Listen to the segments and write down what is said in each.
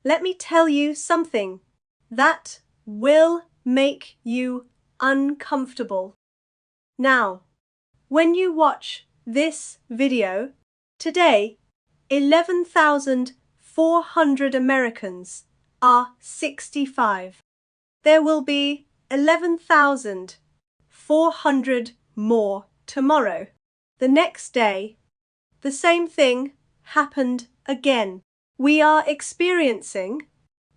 let me tell you something that will make you uncomfortable. Now, when you watch this video, today, 11,400 Americans are 65. There will be 11,400 more tomorrow. The next day, the same thing happened again. We are experiencing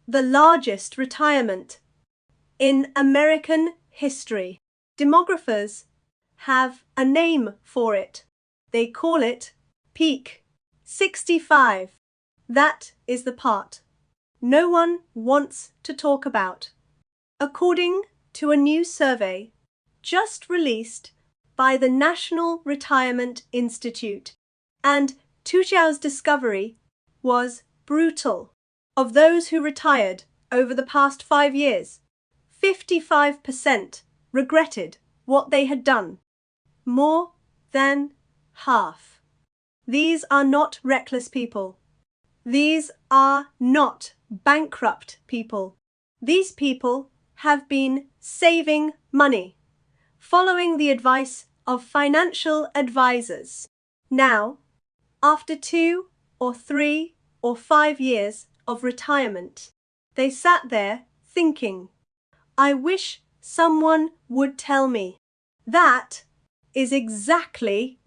the largest retirement in American history. Demographers have a name for it. They call it peak 65. That is the part no one wants to talk about. According to a new survey just released by the National Retirement Institute, and Tujiao's discovery was brutal. Of those who retired over the past 5 years, 55% regretted what they had done. More than half. These are not reckless people. These are not bankrupt people. These people have been saving money, following the advice of financial advisors. Now, after 2 or 3 or 5 years of retirement, they sat there thinking, I wish someone would tell me. That is exactly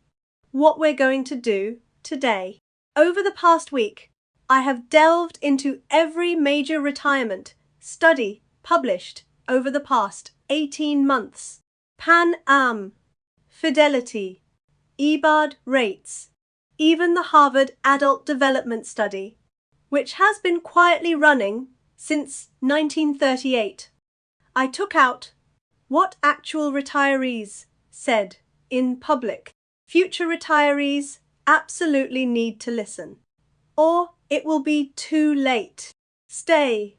what we're going to do today. Over the past week, I have delved into every major retirement study published over the past 18 months. Pan Am, Fidelity, EBRI rates, even the Harvard Adult Development Study, which has been quietly running since 1938. I took out what actual retirees said in public. Future retirees absolutely need to listen, or it will be too late. Stay,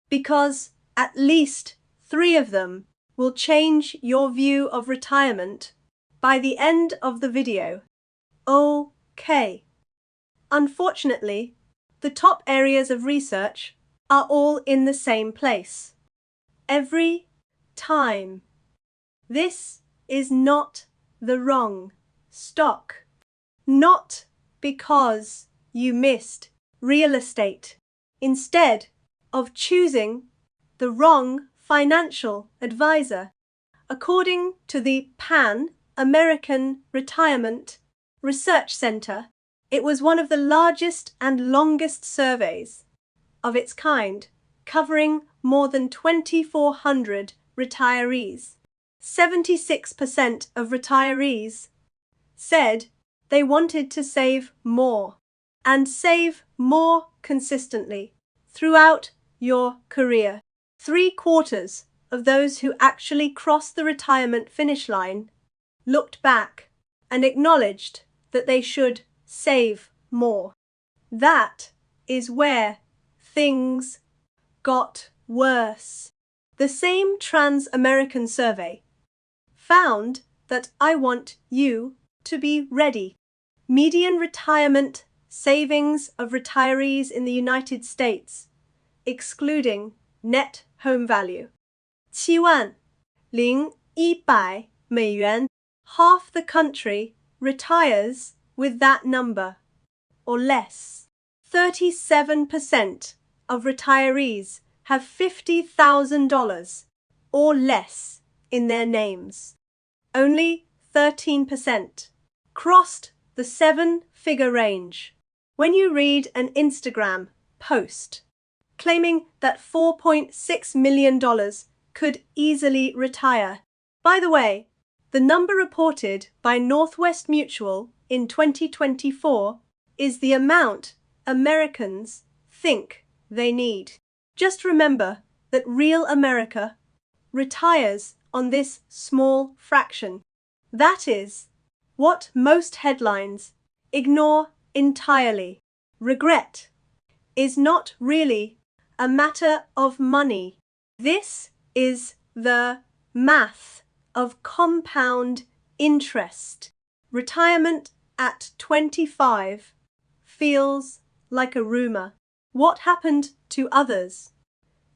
because at least 3 of them will change your view of retirement by the end of the video. Okay. Unfortunately, the top areas of research are all in the same place. Every time. This is not the wrong stock. Not because you missed real estate. Instead of choosing the wrong financial advisor. According to the Pan American Retirement Research Center, it was one of the largest and longest surveys of its kind, covering more than 2,400 retirees. 76% of retirees said they wanted to save more, and save more consistently throughout your career. 3/4 of those who actually crossed the retirement finish line looked back and acknowledged that they should save more. That is where things got worse. The same Transamerican survey found that I want you to be ready. Median retirement savings of retirees in the United States, excluding net home value, 7,100美元. Half the country retires with that number, or less. 37% of retirees have $50,000 or less in their names. Only 13% crossed the 7-figure range. When you read an Instagram post claiming that $4.6 million could easily retire. By the way, the number reported by Northwest Mutual in 2024 is the amount Americans think they need. Just remember that real America retires on this small fraction. That is what most headlines ignore entirely. Regret is not really a matter of money. This is the math of compound interest. Retirement at 25 feels like a rumor. what happened to others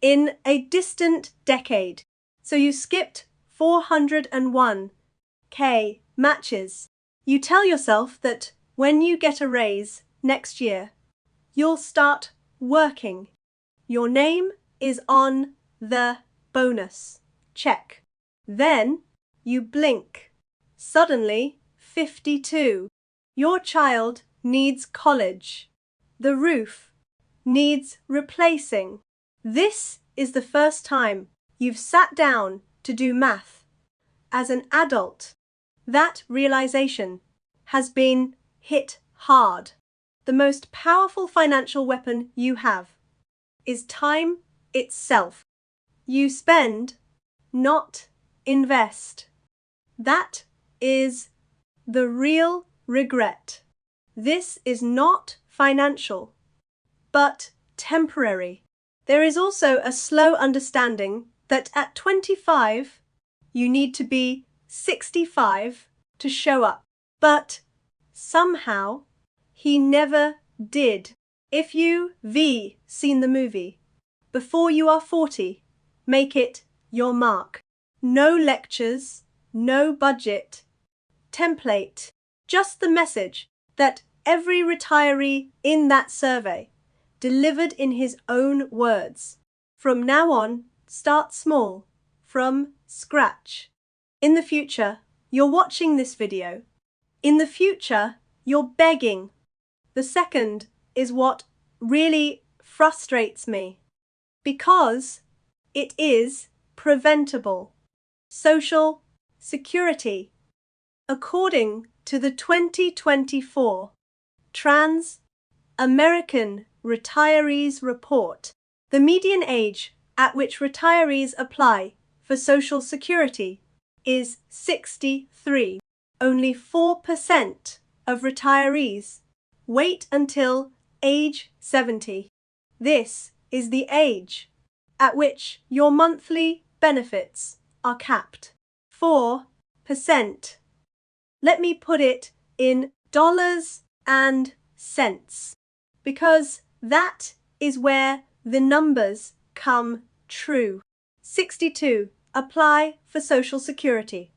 in a distant decade. So you skipped 401k matches. You tell yourself that when you get a raise next year, you'll start working. Your name is on the bonus check. Then you blink. Suddenly, 52. Your child needs college. The roof needs replacing. This is the first time you've sat down to do math. As an adult, that realization has been hit hard. The most powerful financial weapon you have is time itself. You spend, not invest. That is the real regret. This is not financial, but temporary. There is also a slow understanding that at 25, you need to be 65 to show up. But somehow, he never did. If you've seen the movie, before you are 40, make it your mark. No lectures, no budget, template, just the message that every retiree in that survey delivered in his own words. From now on, start small, from scratch. In the future, you're watching this video. In the future, you're begging. The second is what really frustrates me, because it is preventable. Social Security. According to the 2024 Transamerican Retirees Report, the median age at which retirees apply for Social Security is 63. Only 4% of retirees wait until age 70. This is the age at which your monthly benefits are capped. 4%. Let me put it in dollars and cents, because that is where the numbers come true. 62. Apply for Social Security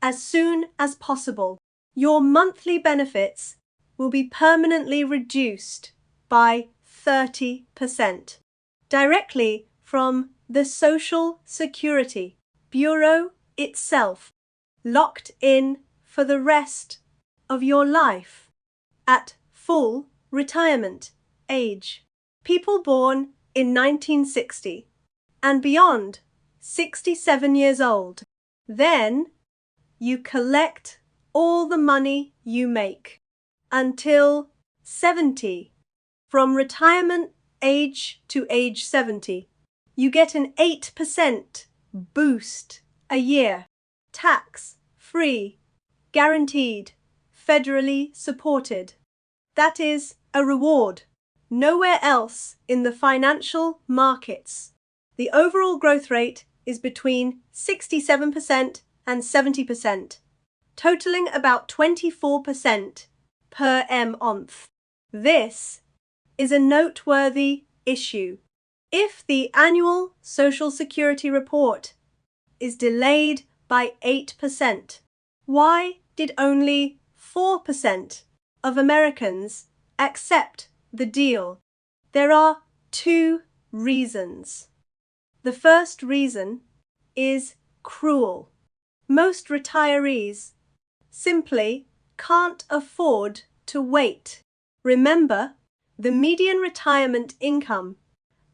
as soon as possible. Your monthly benefits will be permanently reduced by 30% directly from the Social Security Bureau itself, locked in for the rest of your life at full retirement age. People born in 1960 and beyond 67 years old, then you collect all the money you make until 70. From retirement age to age 70, you get an 8% boost a year, tax-free, guaranteed, federally supported. That is a reward. Nowhere else in the financial markets. The overall growth rate is between 67% and 70%, totaling about 24% per month. This is a noteworthy issue. If the annual Social Security report is delayed by 8%, why did only 4% of Americans accept the deal? There are two reasons. The first reason is cruel. Most retirees simply can't afford to wait. Remember the median retirement income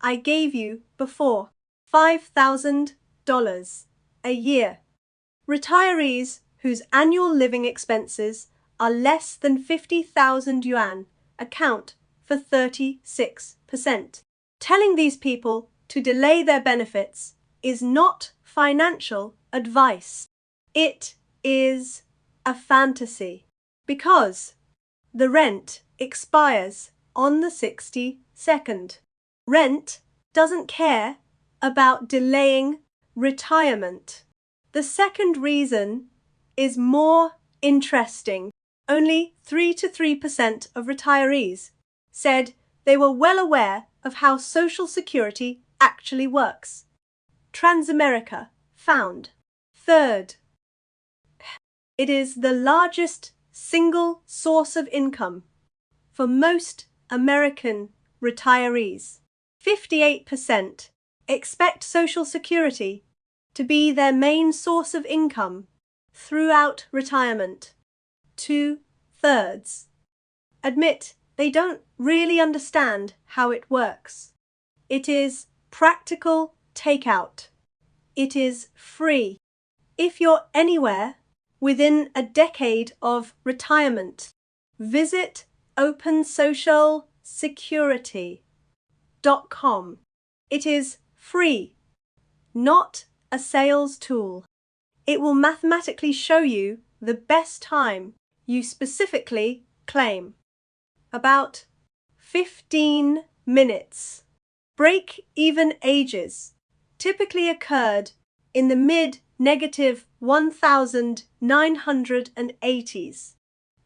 I gave you before, $5,000 a year. Retirees whose annual living expenses are less than 50,000 yuan account for 36%. Telling these people to delay their benefits is not financial advice. It is a fantasy, because the rent expires on the 62nd. Rent doesn't care about delaying retirement. The second reason is more interesting. Only 3% of retirees said they were well aware of how Social Security actually works. Transamerica found. Third, it is the largest single source of income for most American retirees. 58% expect Social Security to be their main source of income throughout retirement. 2/3 admit they don't really understand how it works. It is practical takeout. It is free. If you're anywhere within a decade of retirement, visit opensocialsecurity.com. It is free, not a sales tool. It will mathematically show you the best time you specifically claim. About 15 minutes. Break-even ages typically occurred in the mid-1980s.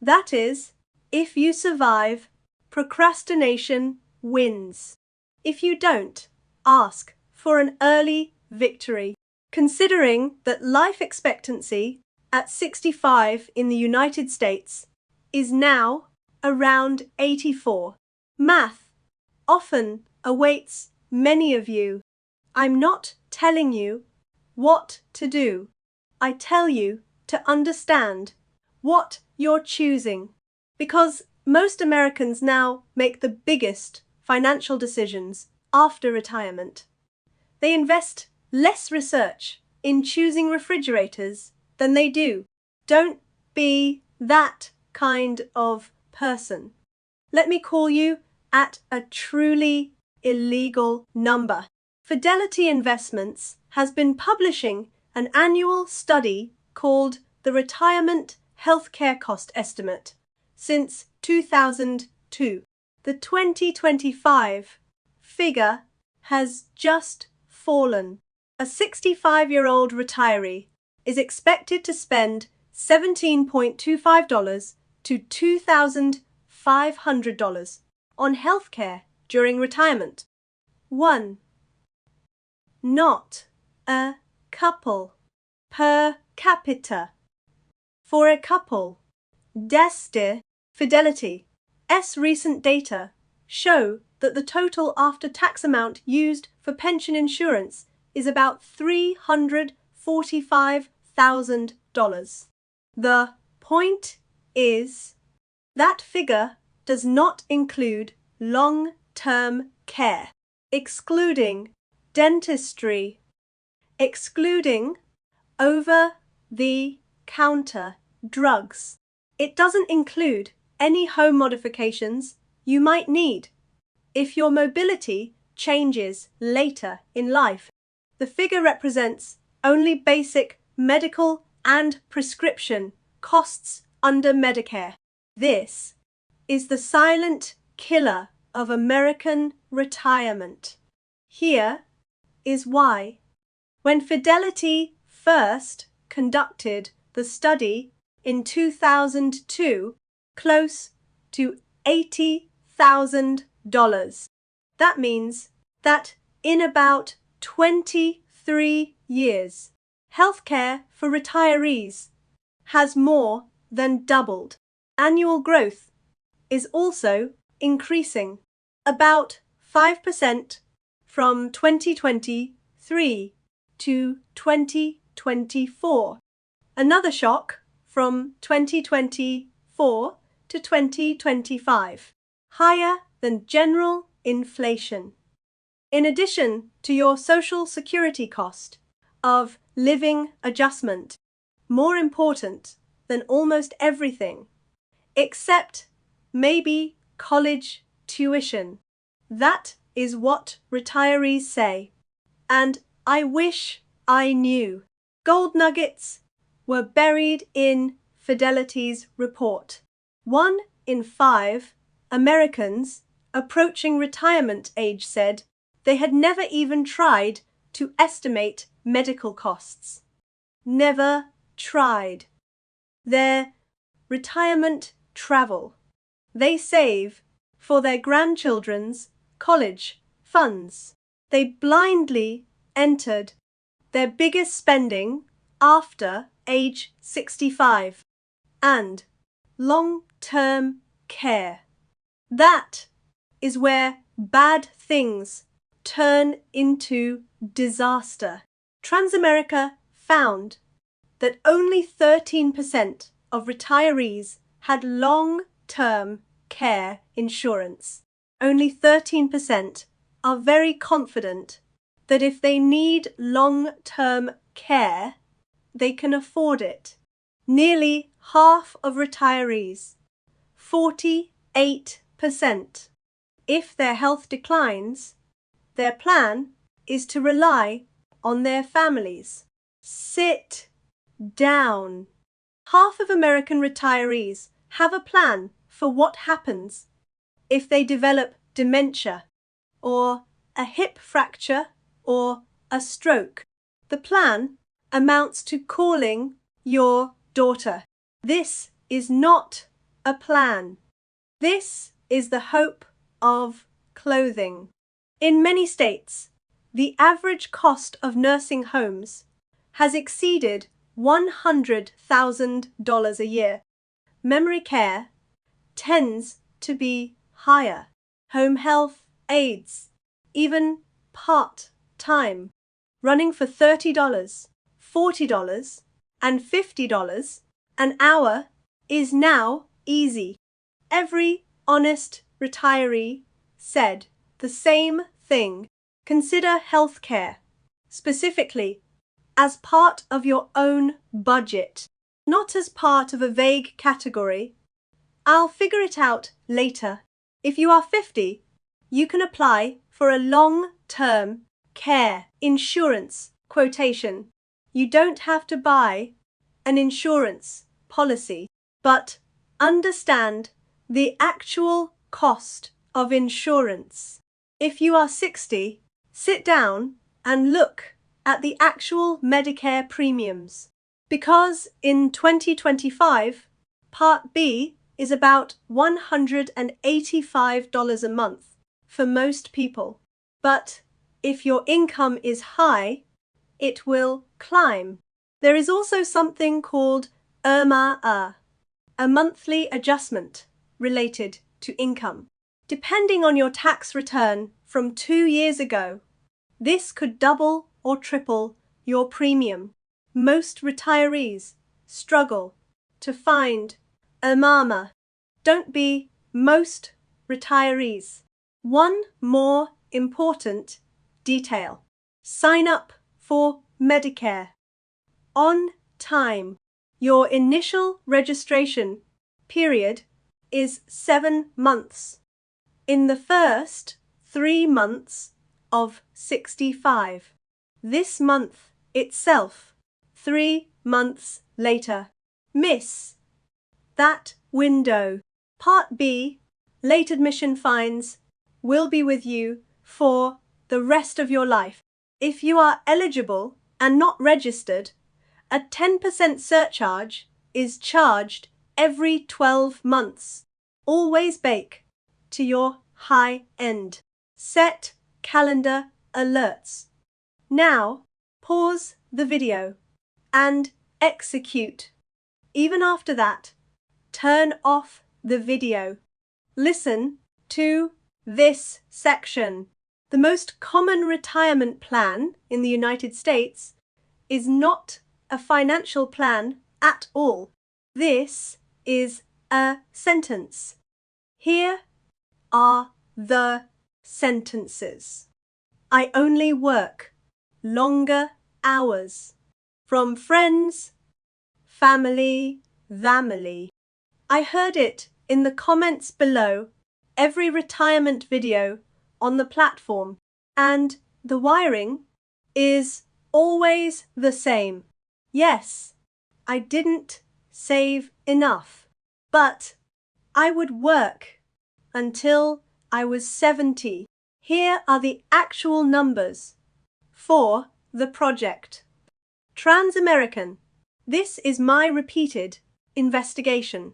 That is, if you survive, procrastination wins. If you don't, ask for an early victory. Considering that life expectancy at 65 in the United States is now around 84, math often awaits many of you. I'm not telling you what to do. I tell you to understand what you're choosing, because most Americans now make the biggest financial decisions after retirement. They invest less research in choosing refrigerators than they do. Don't be that kind of person. Let me call you at a truly illegal number. Fidelity Investments has been publishing an annual study called the Retirement Healthcare Cost Estimate since 2002. The 2025 figure has just fallen. A 65-year-old retiree is expected to spend $17.25 to $2,500 on healthcare during retirement. 1. Not a couple. Per capita. For a couple. Deste Fidelity's recent data show that the total after-tax amount used for pension insurance is about $345,000. The point is, that figure does not include long-term care, excluding dentistry, excluding over-the-counter drugs. It doesn't include any home modifications you might need if your mobility changes later in life. The figure represents only basic medical and prescription costs under Medicare. This is the silent killer of American retirement. Here is why. When Fidelity first conducted the study in 2002, close to $80,000. That means that in about 23 years, healthcare for retirees has more than doubled. Annual growth is also increasing, about 5% from 2023 to 2024. Another shock from 2024 to 2025, higher than general inflation. In addition to your Social Security cost of living adjustment, more important than almost everything, except maybe college tuition. That is what retirees say. And I wish I knew. Gold nuggets were buried in Fidelity's report. 1 in 5 Americans approaching retirement age said they had never even tried to estimate medical costs. Never tried. Their retirement travel. They save for their grandchildren's college funds. They blindly entered their biggest spending after age 65 and long-term care. That is where bad things turn into disaster. Transamerica found that only 13% of retirees had long-term care insurance. Only 13% are very confident that if they need long-term care, they can afford it. Nearly half of retirees, 48%, if their health declines, their plan is to rely on their families. Sit down. Half of American retirees have a plan for what happens if they develop dementia or a hip fracture or a stroke. The plan amounts to calling your daughter. This is not a plan. This is the hope of clothing. In many states, the average cost of nursing homes has exceeded $100,000 a year. Memory care tends to be higher. Home health aides, even part-time, running for $30, $40, and $50 an hour is now easy. Every honest retiree said the same thing. Consider healthcare, specifically, as part of your own budget, not as part of a vague category. I'll figure it out later. If you are 50, you can apply for a long-term care insurance quotation. You don't have to buy an insurance policy, but understand the actual cost of insurance. If you are 60, sit down and look at the actual Medicare premiums, because in 2025, Part B is about $185 a month for most people. But if your income is high, it will climb. There is also something called EBRI, a monthly adjustment related to income. Depending on your tax return from 2 years ago, this could double or triple your premium. Most retirees struggle to find EBRI. Don't be most retirees. One more important detail. Sign up for Medicare on time. Your initial registration period is 7 months. In the first 3 months of 65. This month itself, 3 months later. Miss that window. Part B, late admission fines, will be with you for the rest of your life. If you are eligible and not registered, a 10% surcharge is charged every 12 months. Always bake to your high end. Set calendar alerts. Now, pause the video and execute. Even after that, turn off the video. Listen to this section. The most common retirement plan in the United States is not a financial plan at all. This is a sentence. Here are the sentences. I only work longer hours. From friends, family. I heard it in the comments below every retirement video on the platform, and the wiring is always the same. Yes, I didn't save enough, but I would work until I was 70. Here are the actual numbers for the project. Transamerican. This is my repeated investigation,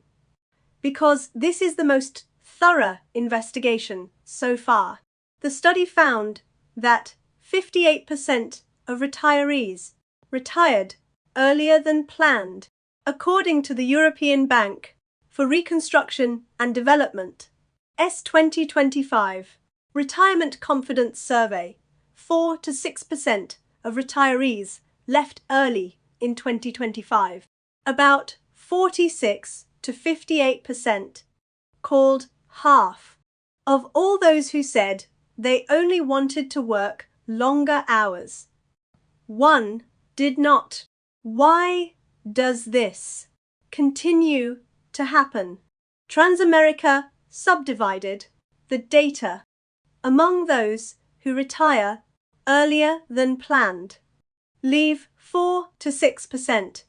because this is the most thorough investigation so far. The study found that 58% of retirees retired earlier than planned, according to the European Bank for Reconstruction and Development, S 2025 Retirement Confidence Survey. 4 to 6% of retirees left early in 2025. About 46 to 58%, called half, of all those who said they only wanted to work longer hours. One did not. Why does this continue to happen? Transamerica subdivided the data among those who retire earlier than planned. Leave 4 to 6%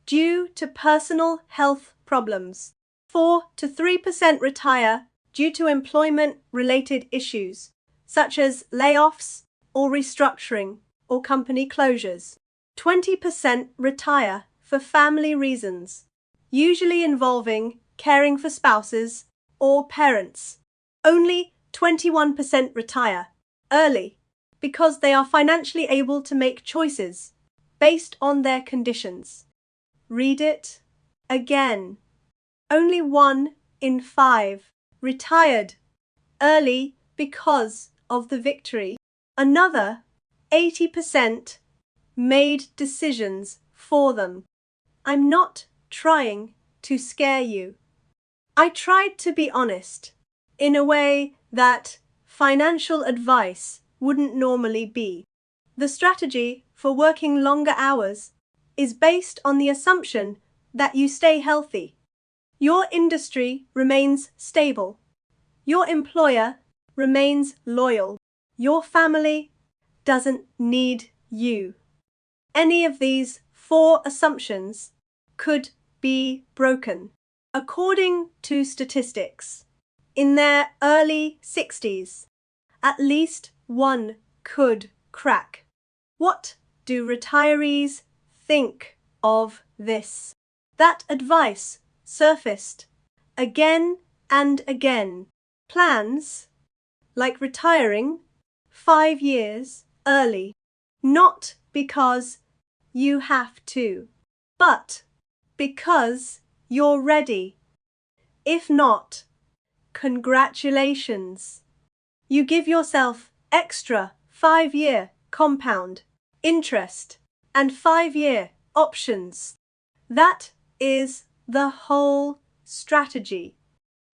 due to personal health problems. 4 to 3% retire due to employment-related issues, such as layoffs or restructuring or company closures. 20% retire for family reasons, usually involving caring for spouses or parents. Only 21% retire early because they are financially able to make choices based on their conditions. Read it again. Only 1 in 5 retired early because of the victory. Another 80% made decisions for them. I'm not trying to scare you. I tried to be honest in a way that financial advice wouldn't normally be. The strategy for working longer hours is based on the assumption that you stay healthy. Your industry remains stable. Your employer remains loyal. Your family doesn't need you. Any of these 4 assumptions could be broken. According to statistics, in their early 60s, at least one could crack. What do retirees think of this? That advice surfaced again and again. Plans like retiring 5 years early, not because you have to, but because you're ready. If not, congratulations. You give yourself extra 5-year compound interest and 5-year options. That is the whole strategy.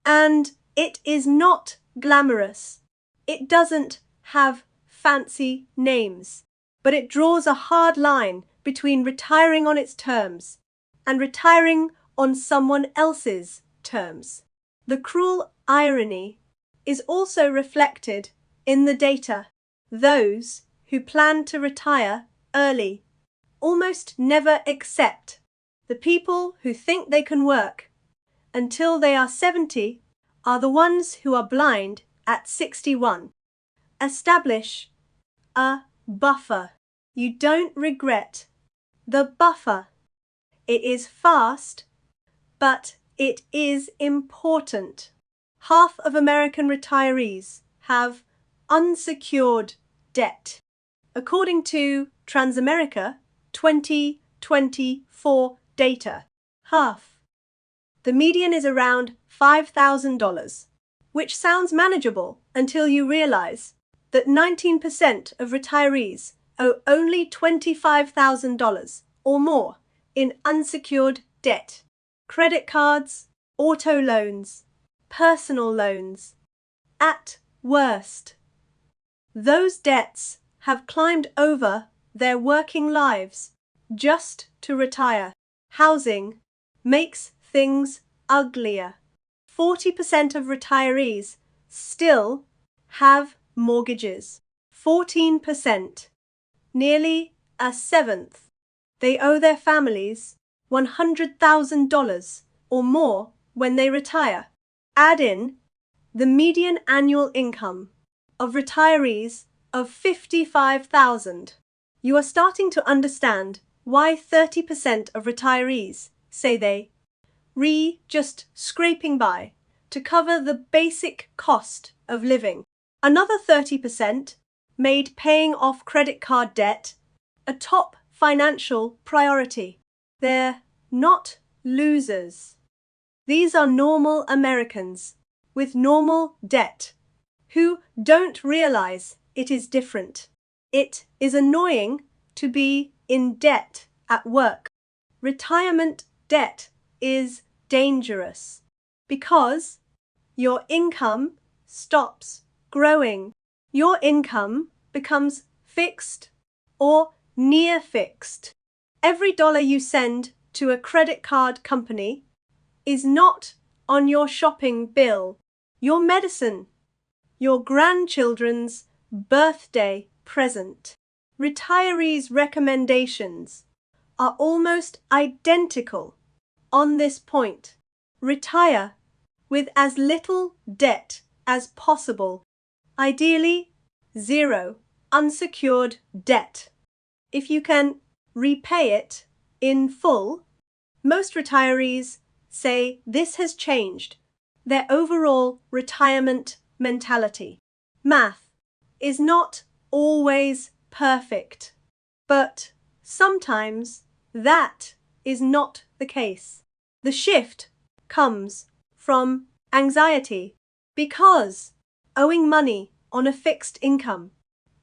And it is not glamorous. It doesn't have fancy names, but it draws a hard line between retiring on its terms and retiring on someone else's terms. The cruel irony is also reflected in the data. Those who plan to retire early almost never accept. The people who think they can work until they are 70 are the ones who are blind at 61. Establish a buffer. You don't regret the buffer. It is fast, but it is important. Half of American retirees have unsecured debt. According to Transamerica 2024 data, half. The median is around $5,000, which sounds manageable until you realize that 19% of retirees owe only $25,000 or more in unsecured debt. Credit cards, auto loans, personal loans. At worst, those debts have climbed over their working lives just to retire. Housing makes things uglier. 40% of retirees still have mortgages. 14%, nearly a seventh. They owe their families $100,000 or more when they retire. Add in the median annual income of retirees of $55,000. You are starting to understand why 30% of retirees say they just scraping by to cover the basic cost of living. Another 30% made paying off credit card debt a top financial priority. They're not losers. These are normal Americans with normal debt who don't realize it is different. It is annoying to be in debt at work. Retirement debt is dangerous because your income stops growing. Your income becomes fixed or near fixed. Every dollar you send to a credit card company is not on your shopping bill, your medicine, your grandchildren's birthday present. Retirees' recommendations are almost identical on this point. Retire with as little debt as possible. Ideally, zero unsecured debt. If you can repay it in full, most retirees say this has changed their overall retirement mentality. Math is not always perfect, but sometimes that is not the case. The shift comes from anxiety because owing money on a fixed income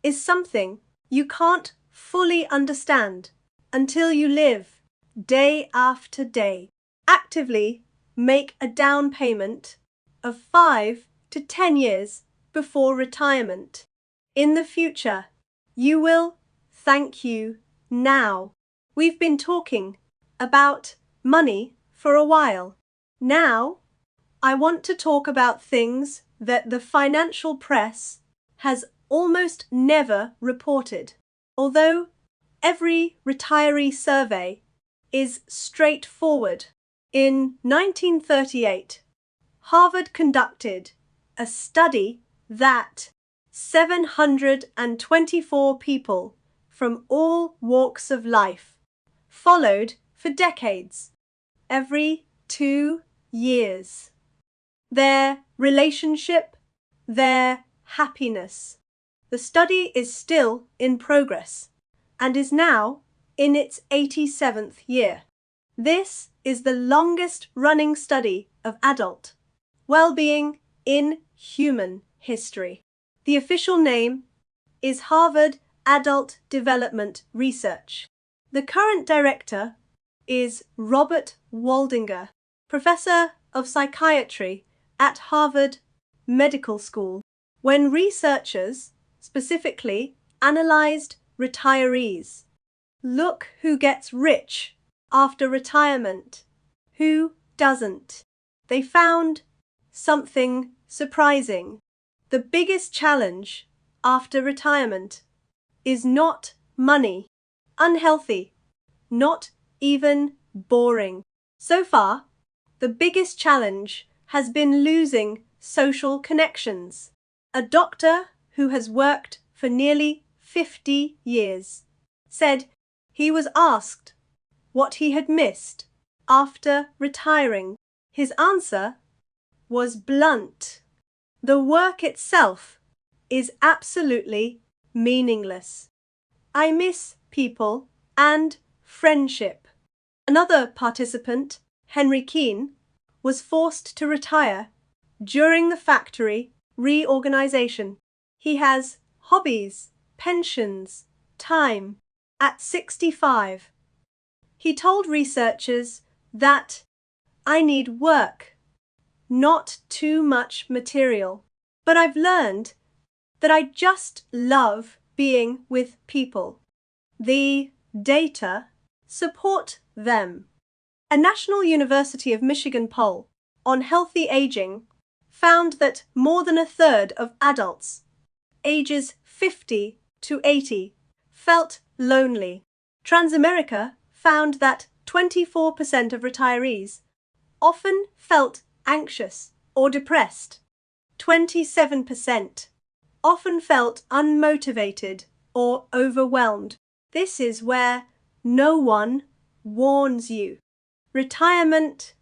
is something you can't fully understand until you live day after day. Actively make a down payment of 5 to 10 years before retirement. In the future, you will thank you now. We've been talking about money for a while. Now, I want to talk about things that the financial press has almost never reported. Although every retiree survey is straightforward, in 1938, Harvard conducted a study that 724 people from all walks of life followed for decades, every 2 years. Their relationship, their happiness. The study is still in progress and is now in its 87th year. This is the longest running study of adult well-being in human history. The official name is Harvard Adult Development Research. The current director is Robert Waldinger, professor of psychiatry at Harvard Medical School. When researchers specifically analyzed retirees, look who gets rich after retirement, who doesn't, they found something surprising. The biggest challenge after retirement is not money, unhealthy, not even boring. So far, the biggest challenge has been losing social connections. A doctor who has worked for nearly 50 years said he was asked what he had missed after retiring. His answer was blunt. The work itself is absolutely meaningless. I miss people and friendship. Another participant, Henry Keene, was forced to retire during the factory reorganization. He has hobbies, pensions, time. At 65, he told researchers that I need work, not too much material. But I've learned that I just love being with people. The data support them. A National University of Michigan poll on healthy aging found that more than a third of adults ages 50 to 80 felt lonely. Transamerica found that 24% of retirees often felt anxious or depressed. 27% often felt unmotivated or overwhelmed. This is where no one warns you. Retirement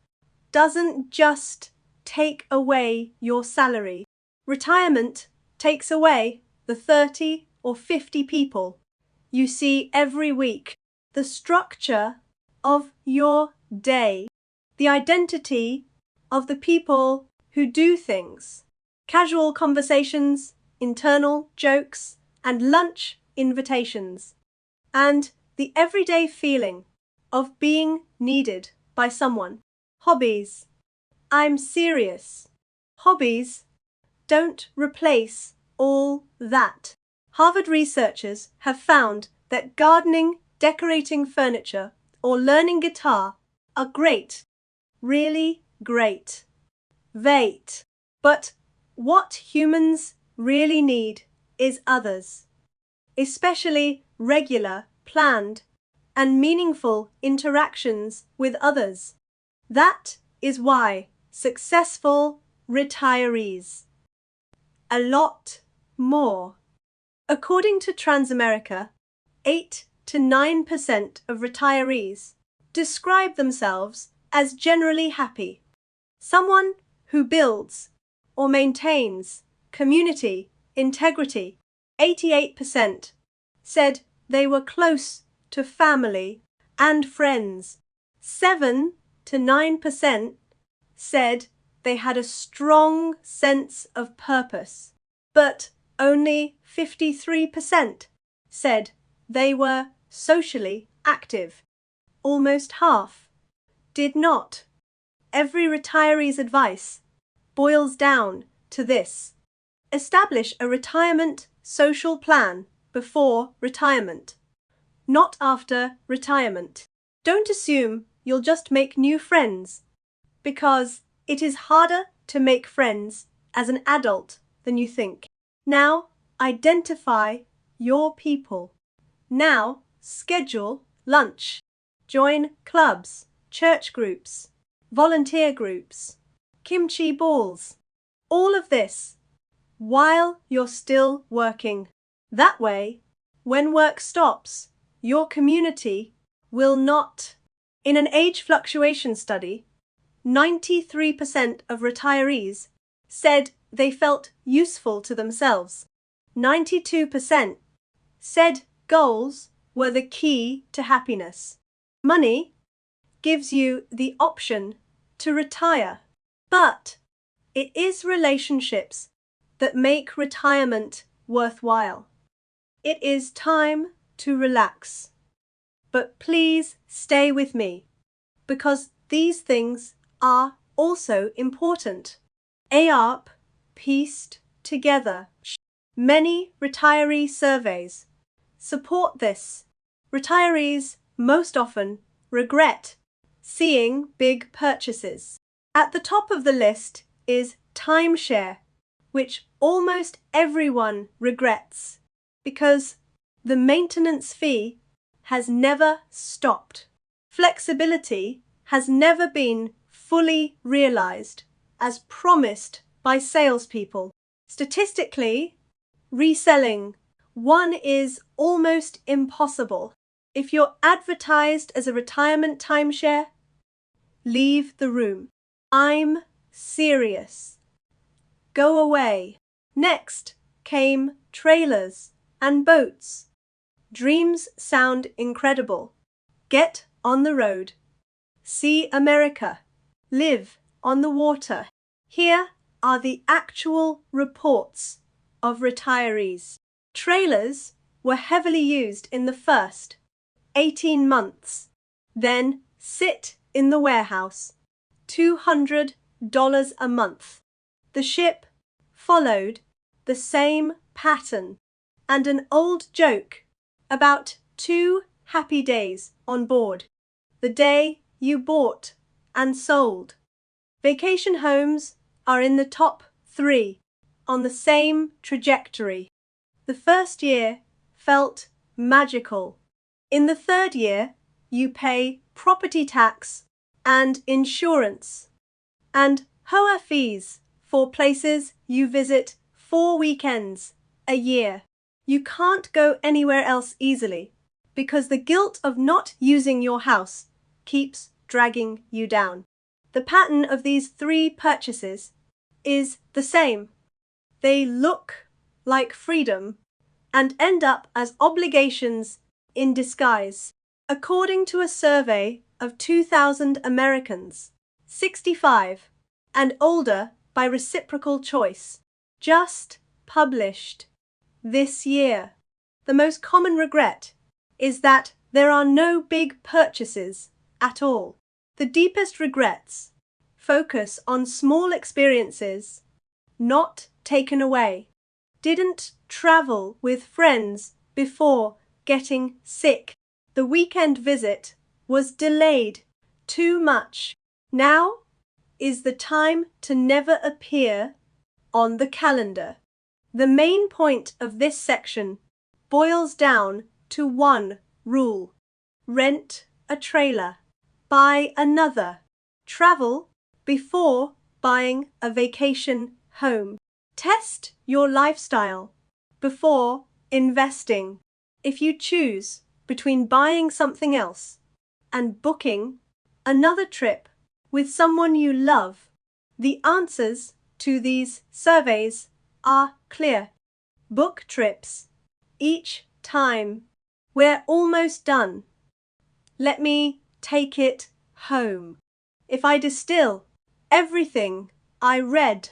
doesn't just take away your salary. Retirement takes away the 30 or 50 people you see every week, the structure of your day, the identity of the people who do things, casual conversations, internal jokes, and lunch invitations, and the everyday feeling of being needed by someone. Hobbies. I'm serious. Hobbies don't replace all that. Harvard researchers have found that gardening, decorating furniture, or learning guitar are great, really great. Wait, but what humans really need is others, especially regular, planned, and meaningful interactions with others. That is why successful retirees a lot more. According to Transamerica, 8 to 9% of retirees describe themselves as generally happy. Someone who builds or maintains community integrity. 88% said they were close to family and friends. 7 to 9% said they had a strong sense of purpose, but only 53% said they were socially active. Almost half did not. Every retiree's advice boils down to this: establish a retirement social plan before retirement, not after retirement. Don't assume you'll just make new friends, because it is harder to make friends as an adult than you think. Now, identify your people. Now, schedule lunch. Join clubs, church groups, volunteer groups, kimchi balls. All of this while you're still working. That way, when work stops, your community will not. In an age fluctuation study, 93% of retirees said they felt useful to themselves. 92% said goals were the key to happiness. Money gives you the option to retire, but it is relationships that make retirement worthwhile. It is time to relax. But please stay with me, because these things are also important. AARP pieced together many retiree surveys support this. Retirees most often regret seeing big purchases. At the top of the list is timeshare, which almost everyone regrets because the maintenance fee has never stopped. Flexibility has never been fully realized as promised by salespeople. Statistically, reselling one is almost impossible. If you're advertised as a retirement timeshare, leave the room. I'm serious. Go away. Next came trailers and boats. Dreams sound incredible. Get on the road. See America. Live on the water. Here are the actual reports of retirees. Trailers were heavily used in the first 18 months. Then sit in the warehouse. $200 a month. The ship followed the same pattern, and an old joke about 2 happy days on board. The day you bought and sold. Vacation homes are in the top 3 on the same trajectory. The first year felt magical. In the third year, you pay property tax and insurance and HOA fees for places you visit 4 weekends a year. You can't go anywhere else easily because the guilt of not using your house keeps dragging you down. The pattern of these 3 purchases is the same. They look like freedom and end up as obligations in disguise. According to a survey of 2,000 Americans, 65 and older by reciprocal choice, just published this year. The most common regret is that there are no big purchases at all. The deepest regrets focus on small experiences not taken away. Didn't travel with friends before getting sick. The weekend visit was delayed too much. Now is the time to never appear on the calendar. The main point of this section boils down to one rule: rent a trailer, buy another, travel before buying a vacation home. Test your lifestyle before investing. If you choose between buying something else and booking another trip with someone you love, the answers to these surveys are clear. Book trips each time. We're almost done. Let me take it home. If I distill everything I read,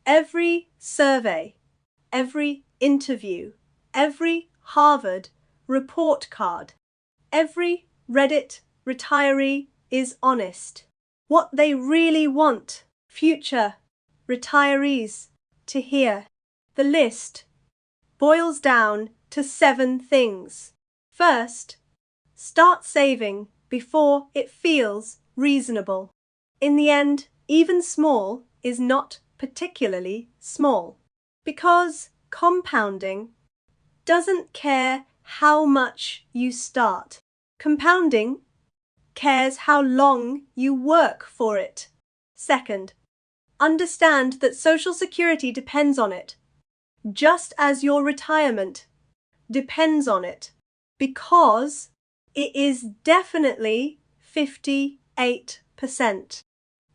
every survey, every interview, every Harvard report card, every Reddit retiree is honest. What they really want future retirees to hear. The list boils down to 7 things. First, start saving before it feels reasonable. In the end, even small is not particularly small, because compounding doesn't care how much you start. Compounding cares how long you work for it. Second, understand that Social Security depends on it, just as your retirement depends on it, because it is definitely 58%.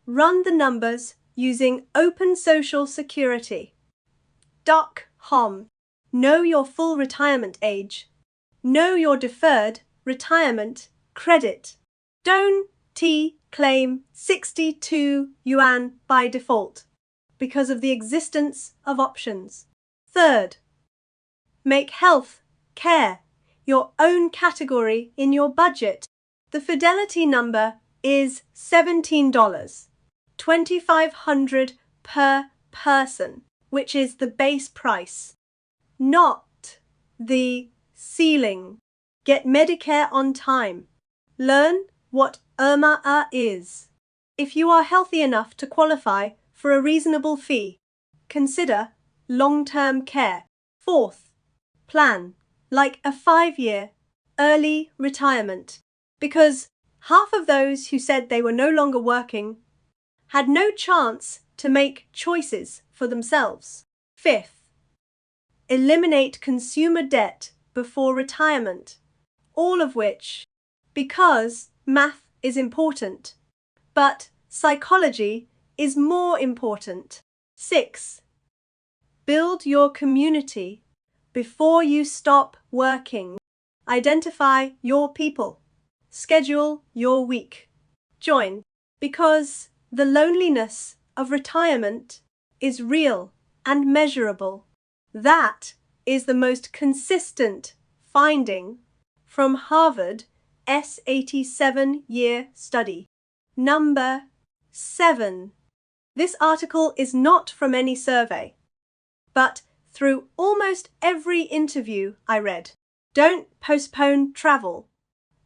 Run the numbers using Open Social Security.com. Know your full retirement age. Know your deferred retirement credit. Don't claim 62 yuan by default because of the existence of options. Third, make health care your own category in your budget. The Fidelity number is $17, $2,500 per person, which is the base price, not the ceiling. Get Medicare on time. Learn what EBRI is. If you are healthy enough to qualify for a reasonable fee, consider long-term care. Fourth, plan like a 5-year early retirement, because half of those who said they were no longer working had no chance to make choices for themselves. Fifth, eliminate consumer debt before retirement, all of which, because math is important, but psychology is more important. 6. Build your community before you stop working. Identify your people. Schedule your week. Join, because the loneliness of retirement is real and measurable. That is the most consistent finding from Harvard S87-year study. Number 7. This article is not from any survey, but through almost every interview I read. Don't postpone travel.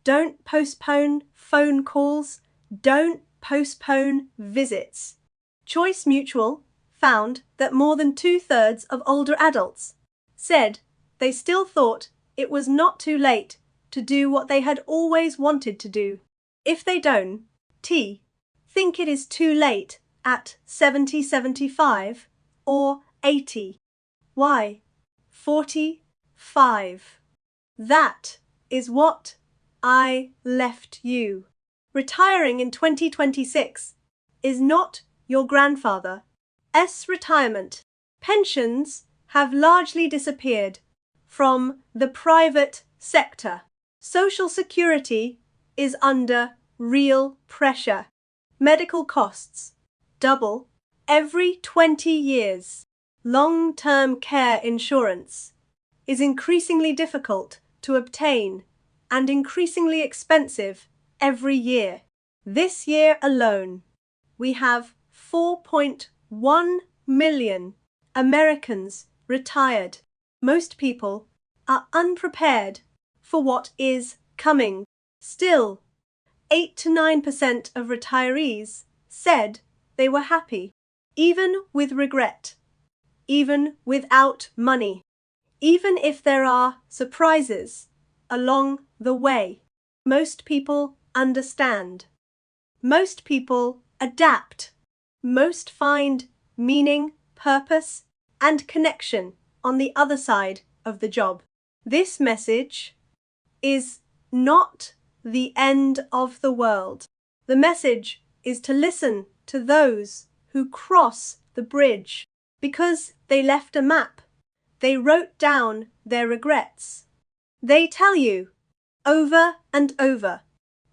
Don't postpone phone calls. Don't postpone visits. Choice Mutual found that more than 2/3 of older adults said they still thought it was not too late to do what they had always wanted to do. If they don't think it is too late at 70, 75 or 80. Why? 45. That is what I left you. Retiring in 2026 is not your grandfather's retirement. Pensions have largely disappeared from the private sector. Social security is under real pressure. Medical costs double every 20 years. Long-term care insurance is increasingly difficult to obtain and increasingly expensive every year. This year alone, we have 4.1 million Americans retired. Most people are unprepared for what is coming. Still, 8 to 9% of retirees said they were happy, even with regret, even without money, even if there are surprises along the way. Most people understand. Most people adapt. Most find meaning, purpose, and connection on the other side of the job. This message is not the end of the world. The message is to listen to those who cross the bridge because they left a map. They wrote down their regrets. They tell you over and over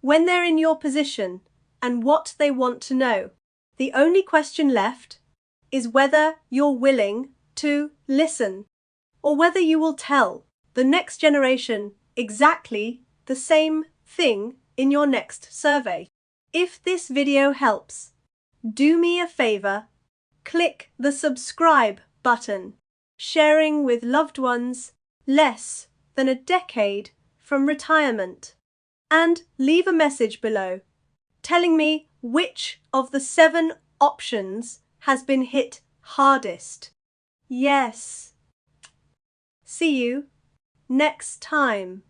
when they're in your position and what they want to know. The only question left is whether you're willing to listen or whether you will tell the next generation exactly the same thing in your next survey. If this video helps, do me a favor, click the subscribe button. Sharing with loved ones less than a decade from retirement. And leave a message below telling me which of the 7 options has been hit hardest. Yes. See you next time.